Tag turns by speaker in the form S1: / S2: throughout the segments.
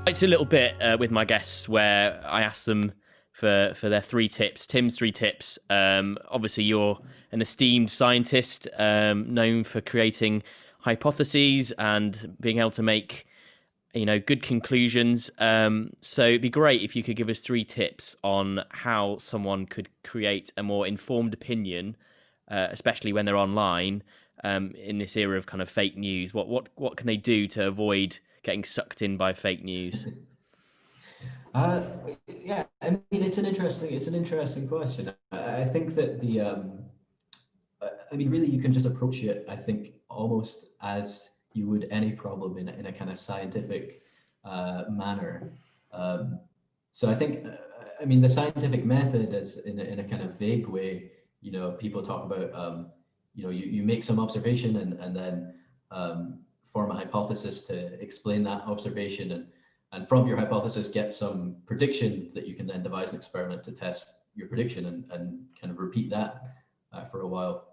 S1: It's a little bit with my guests where I ask them for their 3 tips. Tim's 3 tips. Obviously, you're an esteemed scientist, known for creating hypotheses and being able to make good conclusions. So it'd be great if you could give us 3 tips on how someone could create a more informed opinion, especially when they're online, in this era of kind of fake news. What can they do to avoid getting sucked in by fake news?
S2: Uh, yeah, I mean, it's an interesting question. I think that I mean, really, you can just approach it, I think, almost as you would any problem in a kind of scientific manner. Um, so I think, I mean, the scientific method is in a kind of vague way. People talk about, you make some observation and then form a hypothesis to explain that observation, and from your hypothesis get some prediction that you can then devise an experiment to test your prediction and kind of repeat that for a while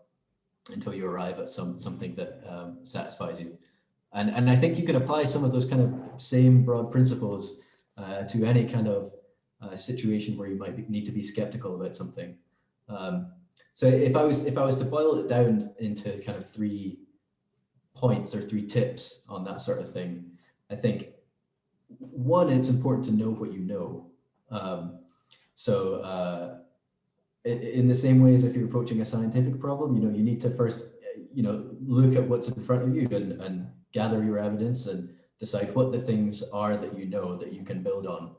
S2: until you arrive at something that satisfies you. And I think you can apply some of those kind of same broad principles to any kind of situation where you might need to be skeptical about something. So if I was to boil it down into kind of 3 points or 3 tips on that sort of thing, I think one, it's important to know what you know. So in the same way as if you're approaching a scientific problem, you need to first, look at what's in front of you and gather your evidence and decide what the things are that you know that you can build on.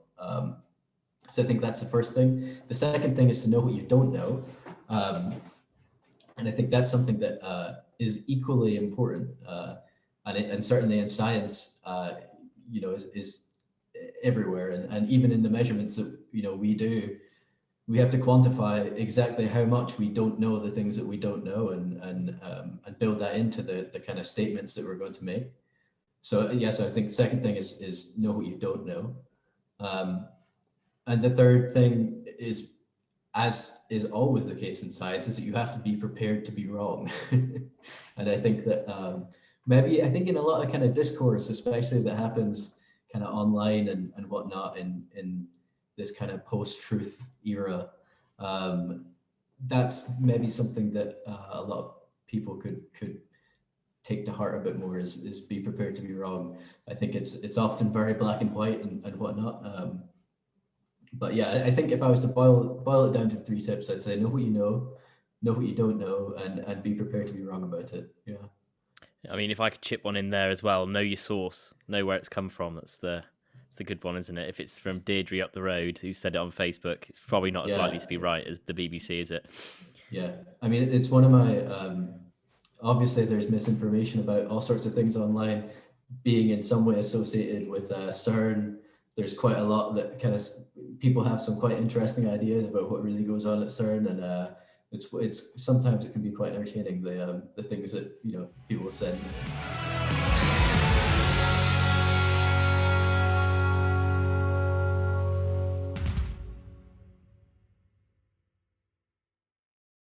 S2: So I think that's the first thing. The second thing is to know what you don't know. And I think that's something that is equally important. And certainly in science, is everywhere. And even in the measurements that, we do, we have to quantify exactly how much we don't know the things that we don't know and build that into the kind of statements that we're going to make. So I think the second thing is know what you don't know. And the third thing is, as is always the case in science, is that you have to be prepared to be wrong. And I think that I think in a lot of kind of discourse, especially that happens kind of online and whatnot in this kind of post-truth era, that's maybe something that a lot of people could take to heart a bit more, is be prepared to be wrong. I think it's often very black and white and whatnot. But yeah, I think if I was to boil it down to 3 tips, I'd say know what you know what you don't know, and be prepared to be wrong about it. Yeah.
S1: I mean, if I could chip one in there as well, know your source, know where it's come from. It's the good one, isn't it? If it's from Deirdre up the road who said it on Facebook, it's probably not as likely to be right as the BBC, is it?
S2: Yeah. I mean, it's one of my, obviously there's misinformation about all sorts of things online being in some way associated with CERN. There's quite a lot that kind of, people have some quite interesting ideas about what really goes on at CERN, and it's sometimes it can be quite entertaining, the things that people have said.